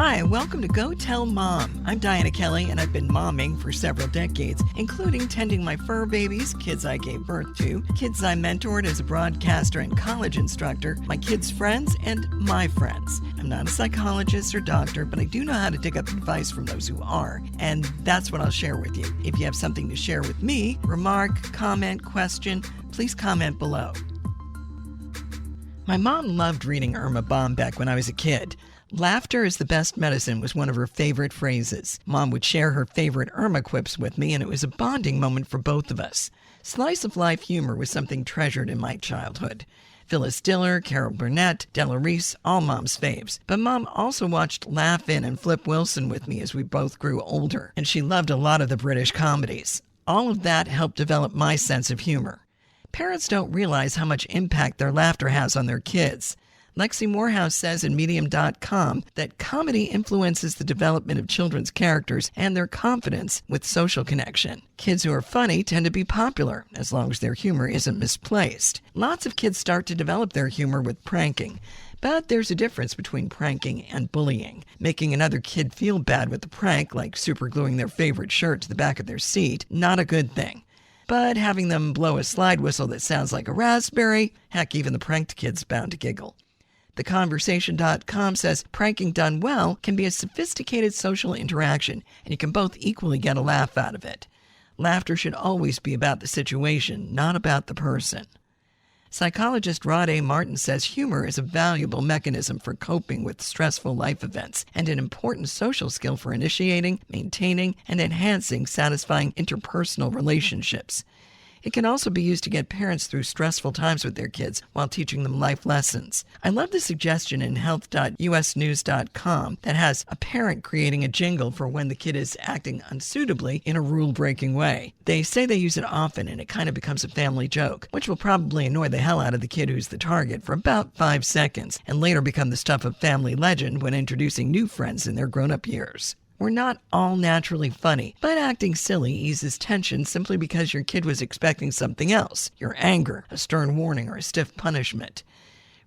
Hi, welcome to Go Tell Mom. I'm Dianna Kelly, and I've been momming for several decades, including tending my fur babies, kids I gave birth to, kids I mentored as a broadcaster and college instructor, my kids' friends, and my friends. I'm not a psychologist or doctor, but I do know how to dig up advice from those who are, and that's what I'll share with you. If you have something to share with me, remark, comment, question, please comment below. My mom loved reading Irma Bombeck when I was a kid. Laughter is the best medicine was one of her favorite phrases. Mom would share her favorite Irma quips with me, and it was a bonding moment for both of us. Slice of life humor was something treasured in my childhood. Phyllis Diller, Carol Burnett, Della Reese, all Mom's faves. But Mom also watched Laugh-In and Flip Wilson with me as we both grew older, and she loved a lot of the British comedies. All of that helped develop my sense of humor. Parents don't realize how much impact their laughter has on their kids. Lexi Morehouse says in Medium.com that comedy influences the development of children's characters and their confidence with social connection. Kids who are funny tend to be popular, as long as their humor isn't misplaced. Lots of kids start to develop their humor with pranking. But there's a difference between pranking and bullying. Making another kid feel bad with the prank, like supergluing their favorite shirt to the back of their seat, not a good thing. But having them blow a slide whistle that sounds like a raspberry, heck, even the pranked kid's bound to giggle. TheConversation.com says pranking done well can be a sophisticated social interaction, and you can both equally get a laugh out of it. Laughter should always be about the situation, not about the person. Psychologist Rod A. Martin says humor is a valuable mechanism for coping with stressful life events and an important social skill for initiating, maintaining, and enhancing satisfying interpersonal relationships. It can also be used to get parents through stressful times with their kids while teaching them life lessons. I love the suggestion in health.usnews.com that has a parent creating a jingle for when the kid is acting unsuitably in a rule-breaking way. They say they use it often, and it kind of becomes a family joke, which will probably annoy the hell out of the kid who's the target for about 5 seconds, and later become the stuff of family legend when introducing new friends in their grown-up years. We're not all naturally funny, but acting silly eases tension simply because your kid was expecting something else, your anger, a stern warning, or a stiff punishment.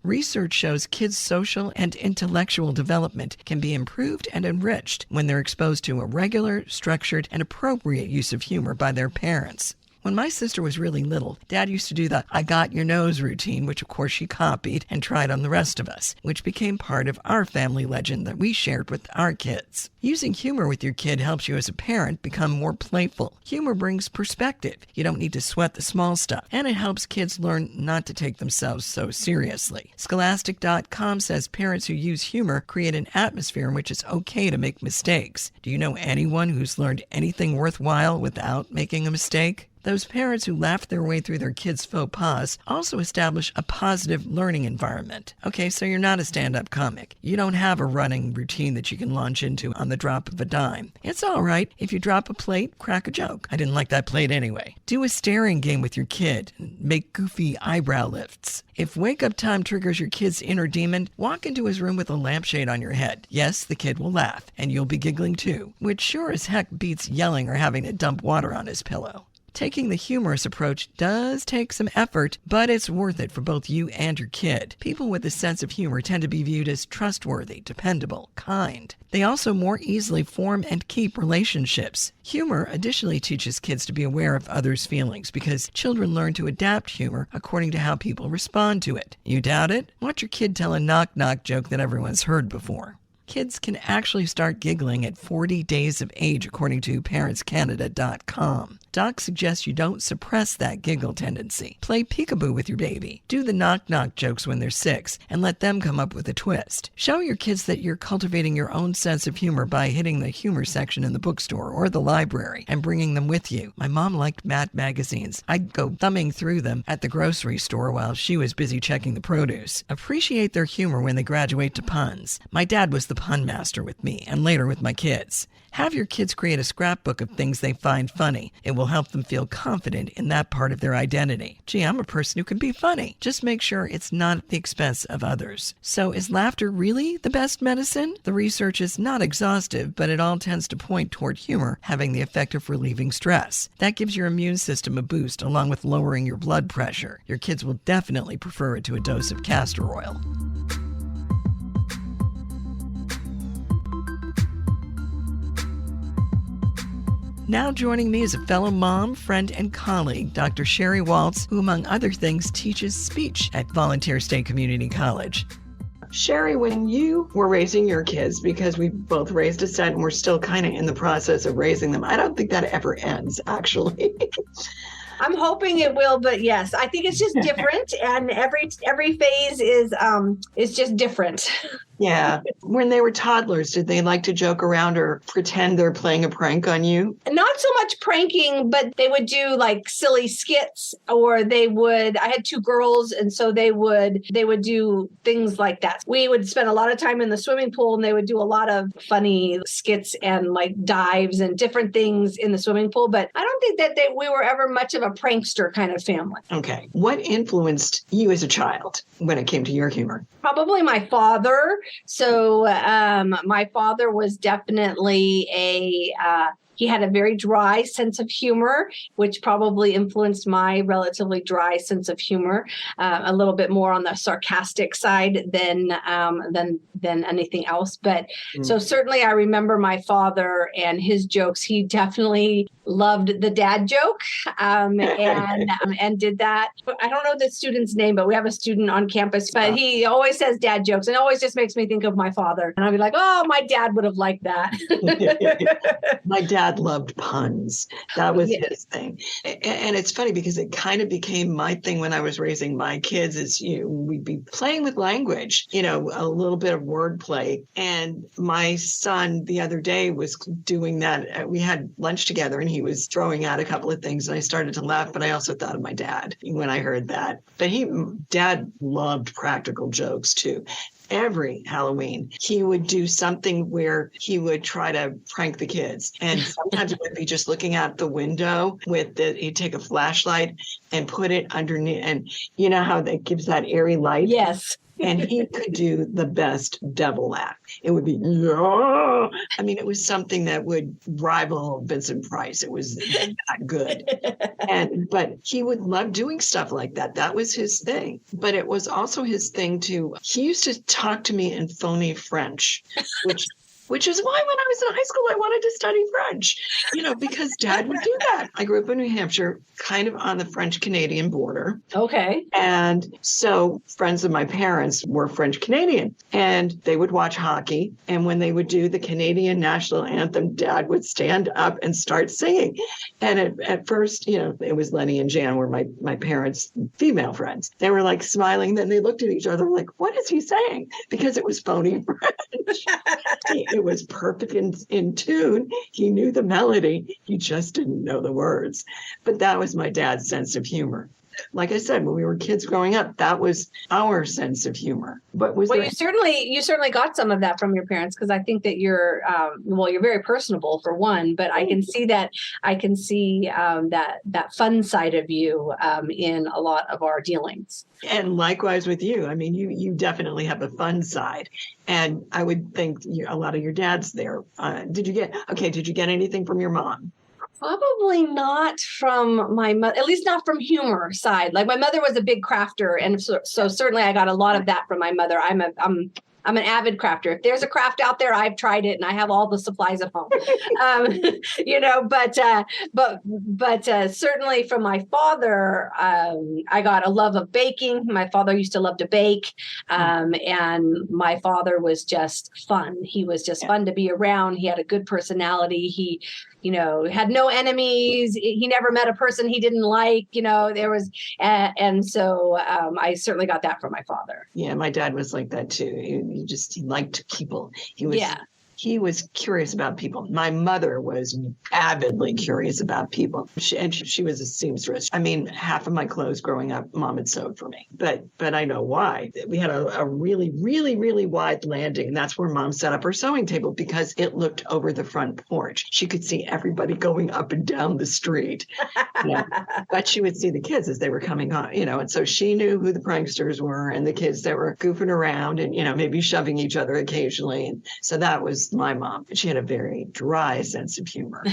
Research shows kids' social and intellectual development can be improved and enriched when they're exposed to a regular, structured, and appropriate use of humor by their parents. When my sister was really little, Dad used to do the "I got your nose" routine, which of course she copied and tried on the rest of us, which became part of our family legend that we shared with our kids. Using humor with your kid helps you as a parent become more playful. Humor brings perspective. You don't need to sweat the small stuff, and it helps kids learn not to take themselves so seriously. Scholastic.com says parents who use humor create an atmosphere in which it's okay to make mistakes. Do you know anyone who's learned anything worthwhile without making a mistake? Those parents who laugh their way through their kids' faux pas also establish a positive learning environment. Okay, so you're not a stand-up comic. You don't have a running routine that you can launch into on the drop of a dime. It's all right. If you drop a plate, crack a joke. I didn't like that plate anyway. Do a staring game with your kid. Make goofy eyebrow lifts. If wake-up time triggers your kid's inner demon, walk into his room with a lampshade on your head. Yes, the kid will laugh, and you'll be giggling too, which sure as heck beats yelling or having to dump water on his pillow. Taking the humorous approach does take some effort, but it's worth it for both you and your kid. People with a sense of humor tend to be viewed as trustworthy, dependable, kind. They also more easily form and keep relationships. Humor additionally teaches kids to be aware of others' feelings because children learn to adapt humor according to how people respond to it. You doubt it? Watch your kid tell a knock-knock joke that everyone's heard before. Kids can actually start giggling at 40 days of age, according to ParentsCanada.com. Doc suggests you don't suppress that giggle tendency. Play peekaboo with your baby. Do the knock-knock jokes when they're 6 and let them come up with a twist. Show your kids that you're cultivating your own sense of humor by hitting the humor section in the bookstore or the library and bringing them with you. My mom liked Matt magazines. I'd go thumbing through them at the grocery store while she was busy checking the produce. Appreciate their humor when they graduate to puns. My dad was the pun master with me and later with my kids. Have your kids create a scrapbook of things they find funny. It will help them feel confident in that part of their identity. Gee, I'm a person who can be funny. Just make sure it's not at the expense of others. So is laughter really the best medicine? The research is not exhaustive, but it all tends to point toward humor having the effect of relieving stress. That gives your immune system a boost along with lowering your blood pressure. Your kids will definitely prefer it to a dose of castor oil. Now joining me is a fellow mom, friend, and colleague, Dr. Sheri Waltz, who, among other things, teaches speech at Volunteer State Community College. Sheri, when you were raising your kids, because we both raised a set and we're still kind of in the process of raising them, I don't think that ever ends, actually. I'm hoping it will, but yes, I think it's just different, and every phase is just different. Yeah. When they were toddlers, did they like to joke around or pretend they're playing a prank on you? Not so much pranking, but they would do like silly skits, or I had two girls, and so they would do things like that. We would spend a lot of time in the swimming pool, and they would do a lot of funny skits and like dives and different things in the swimming pool. But I don't think that we were ever much of a prankster kind of family. Okay. What influenced you as a child when it came to your humor? Probably my father. So my father was definitely he had a very dry sense of humor, which probably influenced my relatively dry sense of humor, a little bit more on the sarcastic side than anything else. But so certainly I remember my father and his jokes. He definitely loved the dad joke and did that. I don't know the student's name, but we have a student on campus, but he always says dad jokes, and it always just makes me think of my father. And I'd be like, oh, my dad would have liked that. My dad loved puns. That was his thing. And it's funny because it kind of became my thing when I was raising my kids is, we'd be playing with language, a little bit of wordplay. And my son the other day was doing that. We had lunch together and he was throwing out a couple of things and I started to laugh, but I also thought of my dad when I heard that. But dad loved practical jokes too. Every Halloween, he would do something where he would try to prank the kids. And sometimes it would be just looking out the window he'd take a flashlight and put it underneath. And you know how that gives that airy light? Yes. And he could do the best devil laugh. It would be, yeah. I mean, it was something that would rival Vincent Price. It was that good. But he would love doing stuff like that. That was his thing. But it was also his thing he used to talk to me in phony French, which is why when I was in high school, I wanted to study French, because dad would do that. I grew up in New Hampshire, kind of on the French-Canadian border. Okay. And so friends of my parents were French-Canadian, and they would watch hockey. And when they would do the Canadian national anthem, dad would stand up and start singing. And at first, it was Lenny and Jan were my parents' female friends. They were like smiling. Then they looked at each other like, what is he saying? Because it was phony French. It was perfect in tune. He knew the melody. He just didn't know the words. But that was my dad's sense of humor. Like I said, when we were kids growing up, that was our sense of humor. But you certainly got some of that from your parents, because I think that you're very personable for one, but I can see that fun side of you in a lot of our dealings. And likewise with you. I mean, you definitely have a fun side. And I would think a lot of your dad's there. Did you get anything from your mom? Probably not from my mother, at least not from humor side. Like my mother was a big crafter, and so certainly I got a lot of that from my mother. I'm an avid crafter. If there's a craft out there, I've tried it and I have all the supplies at home. But certainly from my father, I got a love of baking. My father used to love to bake. And my father was just fun. He was just fun to be around. He had a good personality. He had no enemies. He never met a person he didn't like, and so I certainly got that from my father. Yeah, my dad was like that too. He liked people. He was curious about people. My mother was avidly curious about people. She was a seamstress. I mean, half of my clothes growing up, Mom had sewed for me. But I know why. We had a really, really, really wide landing. And that's where Mom set up her sewing table because it looked over the front porch. She could see everybody going up and down the street. But she would see the kids as they were coming on, and so she knew who the pranksters were and the kids that were goofing around and, maybe shoving each other occasionally. And so that was was my mom. She had a very dry sense of humor.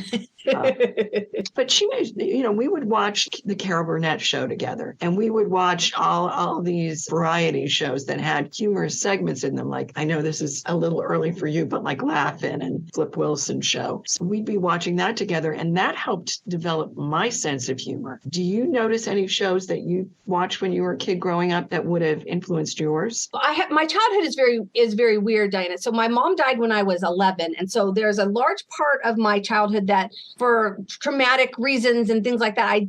But she was, we would watch the Carol Burnett show together, and we would watch all these variety shows that had humorous segments in them. Like, I know this is a little early for you, but like Laugh-In and Flip Wilson show. So we'd be watching that together, and that helped develop my sense of humor. Do you notice any shows that you watched when you were a kid growing up that would have influenced yours? My childhood is very weird, Diana. So my mom died when I was 11, and so there's a large part of my childhood that, for traumatic reasons and things like that, I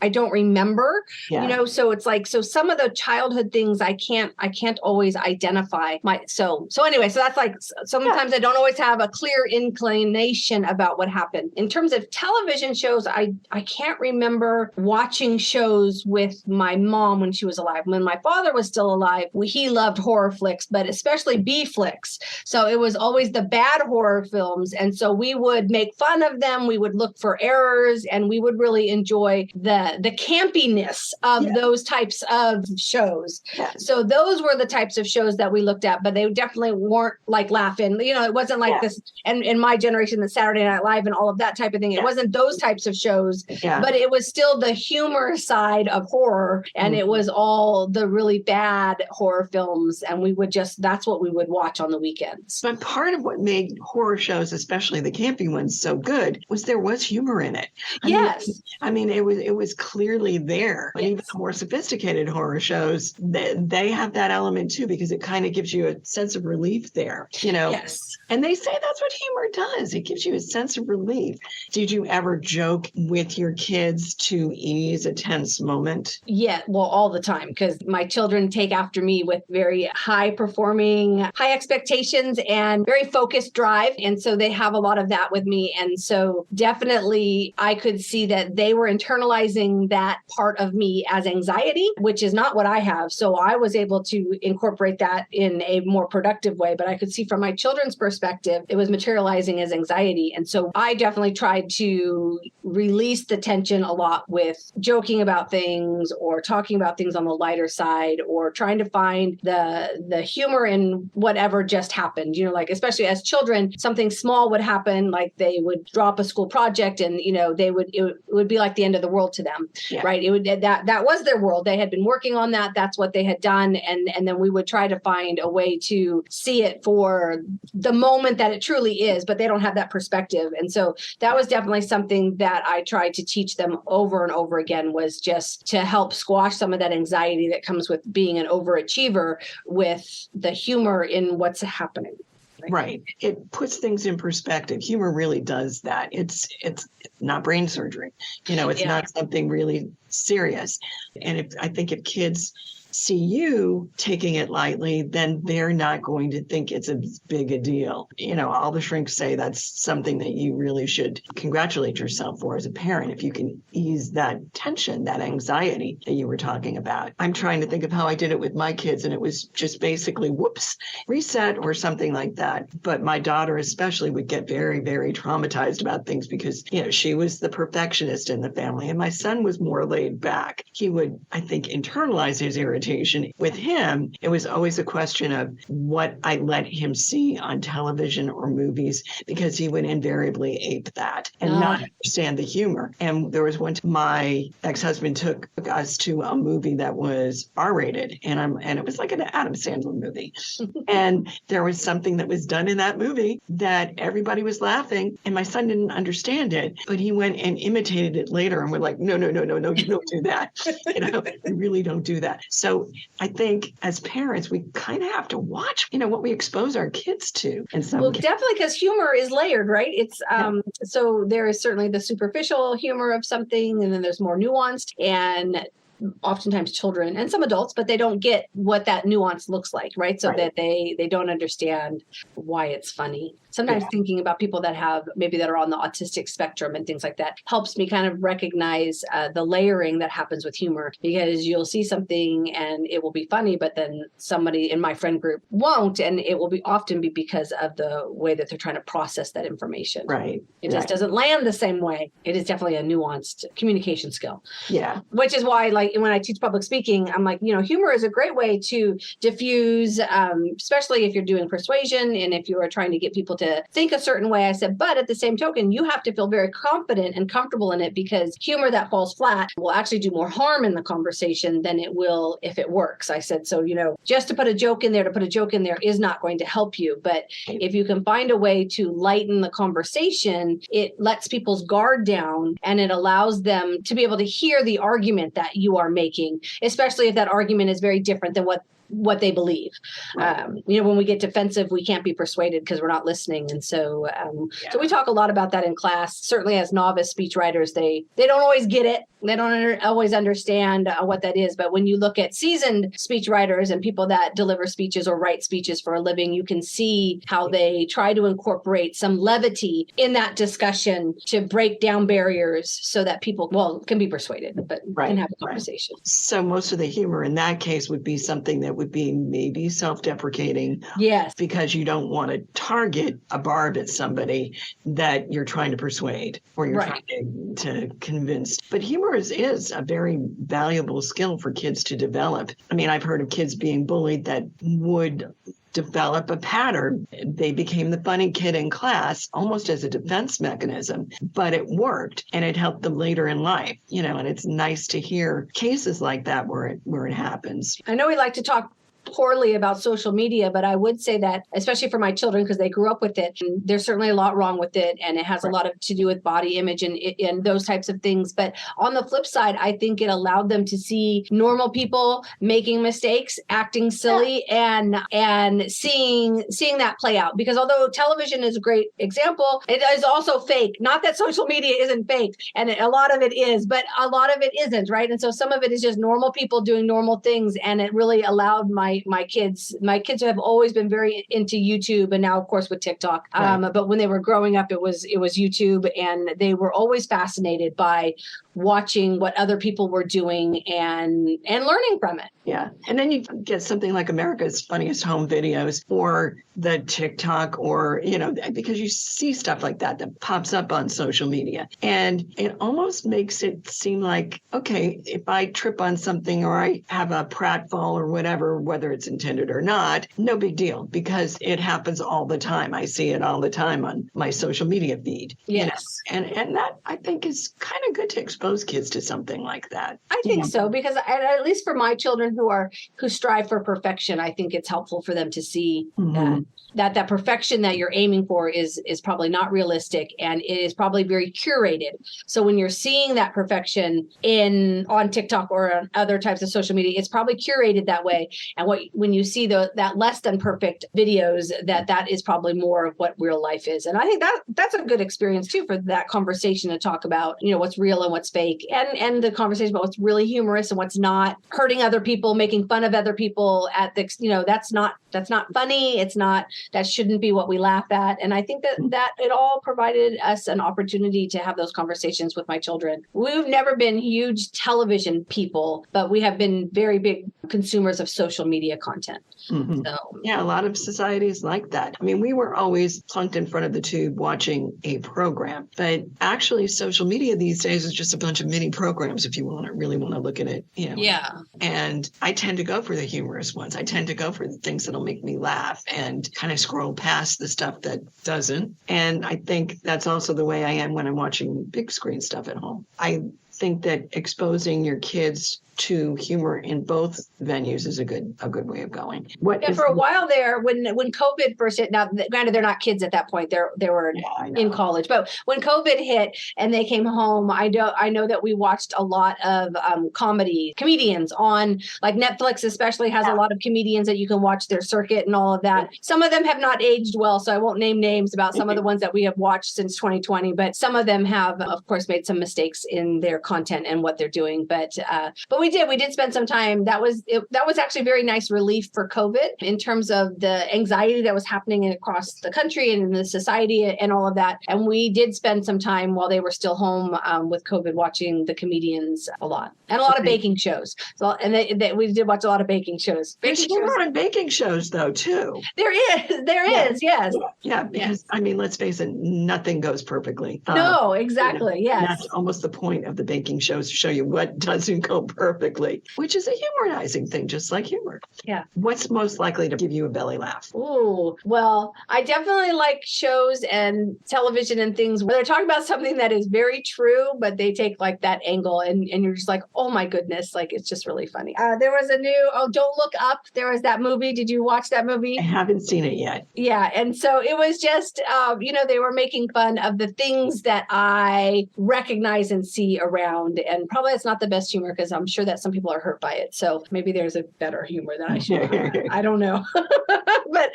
don't remember. Yeah. So it's like, so some of the childhood things I can't always identify. So that's like, sometimes I don't always have a clear inclination about what happened. In terms of television shows, I can't remember watching shows with my mom when she was alive. When my father was still alive, he loved horror flicks, but especially B flicks. So it was always the bad horror films. And so we would make fun of them. We would look for errors, and we would really enjoy the campiness of those types of shows. Yeah. So those were the types of shows that we looked at, but they definitely weren't like Laugh-In. It wasn't like this. And in my generation, the Saturday Night Live and all of that type of thing. It wasn't those types of shows, but it was still the humor side of horror. And it was all the really bad horror films. And that's what we would watch on the weekends. But part of what made horror shows, especially the campy ones, so good was there was humor in it. I mean, it was clearly there. But even the more sophisticated horror shows, they have that element too, because it kind of gives you a sense of relief there, Yes. And they say that's what humor does. It gives you a sense of relief. Did you ever joke with your kids to ease a tense moment? Yeah, well, all the time, because my children take after me with very high performing, high expectations and very focused drive. And so they have a lot of that with me. And so definitely I could see that they were internalizing that part of me as anxiety, which is not what I have. So I was able to incorporate that in a more productive way. But I could see from my children's perspective, it was materializing as anxiety. And so I definitely tried to release the tension a lot with joking about things or talking about things on the lighter side, or trying to find the humor in whatever just happened. Like, especially as children, something small would happen, like they would drop a school project, and it would be like the end of the world to them, right? That was their world. They had been working on that. That's what they had done, and then we would try to find a way to see it for the moment that it truly is, but they don't have that perspective. And so that was definitely something that I tried to teach them over and over again, was just to help squash some of that anxiety that comes with being an overachiever, with the humor in what's happening. Right. It puts things in perspective. Humor really does that. It's not brain surgery. It's not something really serious. And I think if kids see you taking it lightly, then they're not going to think it's as big a deal. All the shrinks say that's something that you really should congratulate yourself for as a parent, if you can ease that tension, that anxiety that you were talking about. I'm trying to think of how I did it with my kids, and it was just basically, whoops, reset or something like that. But my daughter especially would get very, very traumatized about things because, she was the perfectionist in the family, and my son was more laid back. He would, I think, internalize his irritation. With him, it was always a question of what I let him see on television or movies, because he would invariably ape that and not understand the humor. And there was one time my ex-husband took us to a movie that was R-rated, and it was like an Adam Sandler movie. And there was something that was done in that movie that everybody was laughing, and my son didn't understand it, but he went and imitated it later, and we're like, no, you don't do that. We really don't do that. So I think as parents, we kind of have to watch, what we expose our kids to. Definitely, because humor is layered, right? It's so there is certainly the superficial humor of something, and then there's more nuanced, and oftentimes children and some adults, but they don't get what that nuance looks like, right? So that they don't understand why it's funny. Sometimes thinking about people that are on the autistic spectrum and things like that helps me kind of recognize the layering that happens with humor, because you'll see something and it will be funny, but then somebody in my friend group won't, and it will often be because of the way that they're trying to process that information. Right. It just doesn't land the same way. It is definitely a nuanced communication skill. Yeah. Which is why, like, when I teach public speaking, I'm like, humor is a great way to diffuse, especially if you're doing persuasion and if you are trying to get people to think a certain way. I said, but at the same token, you have to feel very confident and comfortable in it, because humor that falls flat will actually do more harm in the conversation than it will if it works. I said, so, just to put a joke in there is not going to help you. But if you can find a way to lighten the conversation, it lets people's guard down and it allows them to be able to hear the argument that you are making, especially if that argument is very different than what they believe. Right. When we get defensive, we can't be persuaded because we're not listening. And so, so we talk a lot about that in class. Certainly as novice speechwriters, they don't always get it. They don't always understand what that is. But when you look at seasoned speechwriters and people that deliver speeches or write speeches for a living, you can see how they try to incorporate some levity in that discussion to break down barriers so that people, can be persuaded, but can have a conversation. So most of the humor in that case would be something that would be maybe self-deprecating. Yes. Because you don't want to target a barb at somebody that you're trying to persuade or you're trying to convince. But humor is a very valuable skill for kids to develop. I mean, I've heard of kids being bullied that would develop a pattern. They became the funny kid in class almost as a defense mechanism, but it worked and it helped them later in life, and it's nice to hear cases like that where it happens. I know we like to talk poorly about social media, but I would say that, especially for my children, because they grew up with it, and there's certainly a lot wrong with it, and it has a lot to do with body image and those types of things. But on the flip side, I think it allowed them to see normal people making mistakes, acting silly, and seeing that play out. Because although television is a great example, it is also fake. Not that social media isn't fake, and a lot of it is, but a lot of it isn't, right? And so some of it is just normal people doing normal things, and it really allowed my kids have always been very into YouTube, and now of course with TikTok. But when they were growing up, it was YouTube, and they were always fascinated by watching what other people were doing and learning from it. Yeah. And then you get something like America's Funniest Home Videos or the TikTok or, because you see stuff like that pops up on social media. And it almost makes it seem like, okay, if I trip on something or I have a pratfall or whatever, whether it's intended or not, no big deal, because it happens all the time. I see it all the time on my social media feed. Yes. And that I think is kind of good to expose kids to something like that. I think so, because at least for my children who strive for perfection, I think it's helpful for them to see that perfection that you're aiming for is probably not realistic, and it is probably very curated. So when you're seeing that perfection on TikTok or on other types of social media, it's probably curated that way. And when you see that less than perfect videos, that is probably more of what real life is. And I think that's a good experience too for that conversation to talk about, what's real and what's fake, and the conversation about what's really humorous and what's not, hurting other people, making fun of other people at the, that's not funny. That shouldn't be what we laugh at. And I think that it all provided us an opportunity to have those conversations with my children. We've never been huge television people, but we have been very big consumers of social media content. Mm-hmm. So, yeah, a lot of societies like that. I mean, we were always plunked in front of the tube watching a program, but actually social media these days is just a bunch of mini programs if you really want to look at it. Yeah. And I tend to go for the humorous ones. I tend to go for the things that'll make me laugh and kind of scroll past the stuff that doesn't. And I think that's also the way I am when I'm watching big screen stuff at home. I think that exposing your kids to humor in both venues is a good way of going. For a while there, when COVID first hit, now granted they're not kids at that point, they were in college, but when COVID hit and they came home, I know that we watched a lot of comedians on, like Netflix especially has a lot of comedians that you can watch their circuit and all of that. Some of them have not aged well, so I won't name names about some of the ones that we have watched since 2020, but some of them have, of course, made some mistakes in their content and what they're doing. But we did spend some time. That was actually a very nice relief for COVID in terms of the anxiety that was happening across the country and in the society and all of that. And we did spend some time while they were still home with COVID watching the comedians a lot, and a lot of baking shows. So, we did watch a lot of baking shows. There's humor in baking shows though too. There is, yes. Yeah, because I mean, let's face it, nothing goes perfectly. No, exactly. Yes. That's almost the point of the baking shows, to show you what doesn't go perfectly. perfectly, which is a humanizing thing, just like humor. Yeah. What's most likely to give you a belly laugh? Ooh, well, I definitely like shows and television and things where they're talking about something that is very true, but they take like that angle and you're just like, oh my goodness, like it's just really funny. There was a new, Don't Look Up. There was that movie. Did you watch that movie? I haven't seen it yet. Yeah. And so it was just, they were making fun of the things that I recognize and see around. And probably it's not the best humor because I'm sure that some people are hurt by it. So maybe there's a better humor than I should. I don't know. But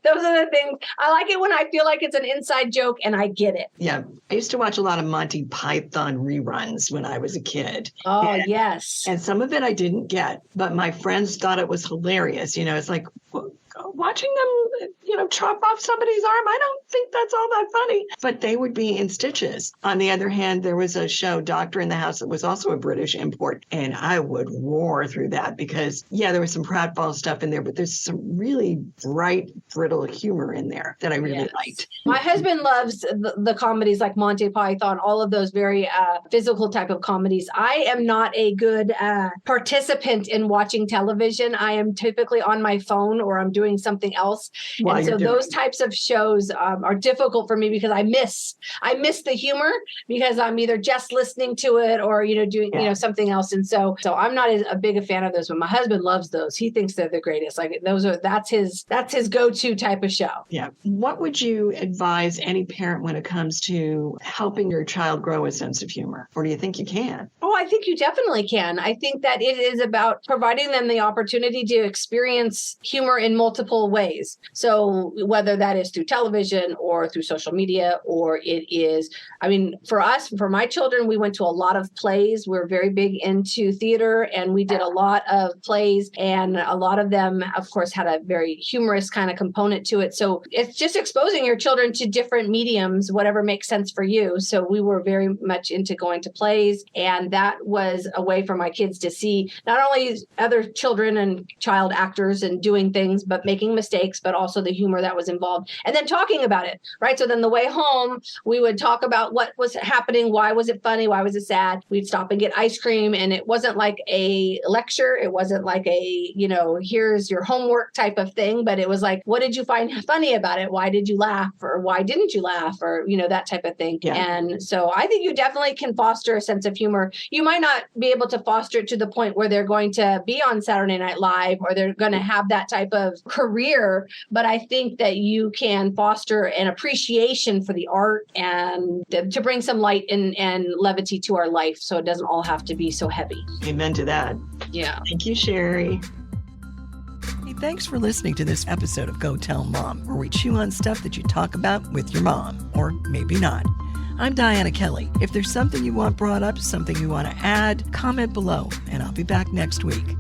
those are the things. I like it when I feel like it's an inside joke and I get it. Yeah. I used to watch a lot of Monty Python reruns when I was a kid. Oh, yes. And some of it I didn't get, but my friends thought it was hilarious. It's like, watching them, chop off somebody's arm, I don't think that's all that funny. But they would be in stitches. On the other hand, there was a show, Doctor in the House, that was also a British import. And I would roar through that because, there was some pratfall stuff in there, but there's some really bright, brittle humor in there that I really liked. My husband loves the comedies like Monty Python, all of those very physical type of comedies. I am not a good participant in watching television. I am typically on my phone or I'm doing something else. And so those types of shows are difficult for me because I miss the humor because I'm either just listening to it or, doing, something else. And so I'm not a big a fan of those, but my husband loves those. He thinks they're the greatest. Like that's his go-to type of show. Yeah. What would you advise any parent when it comes to helping your child grow a sense of humor? Or do you think you can? Oh, I think you definitely can. I think that it is about providing them the opportunity to experience humor in multiple ways. So whether that is through television or through social media, or it is, for my children, we went to a lot of plays. We're very big into theater and we did a lot of plays, and a lot of them, of course, had a very humorous kind of component to it. So it's just exposing your children to different mediums, whatever makes sense for you. So we were very much into going to plays, and that was a way for my kids to see not only other children and child actors and doing things, but making mistakes, but also the humor that was involved, and then talking about it, right? So then the way home, we would talk about what was happening. Why was it funny? Why was it sad? We'd stop and get ice cream, and it wasn't like a lecture. It wasn't like a, here's your homework type of thing, but it was like, what did you find funny about it? Why did you laugh? Or why didn't you laugh? Or, that type of thing. Yeah. And so I think you definitely can foster a sense of humor. You might not be able to foster it to the point where they're going to be on Saturday Night Live or they're going to have that type of career, but I think that you can foster an appreciation for the art and to bring some light and levity to our life so it doesn't all have to be so heavy. Amen to that. Yeah. Thank you, Sheri. Hey, thanks for listening to this episode of Go Tell Mom, where we chew on stuff that you talk about with your mom, or maybe not. I'm Dianna Kelly. If there's something you want brought up, something you want to add, comment below, and I'll be back next week.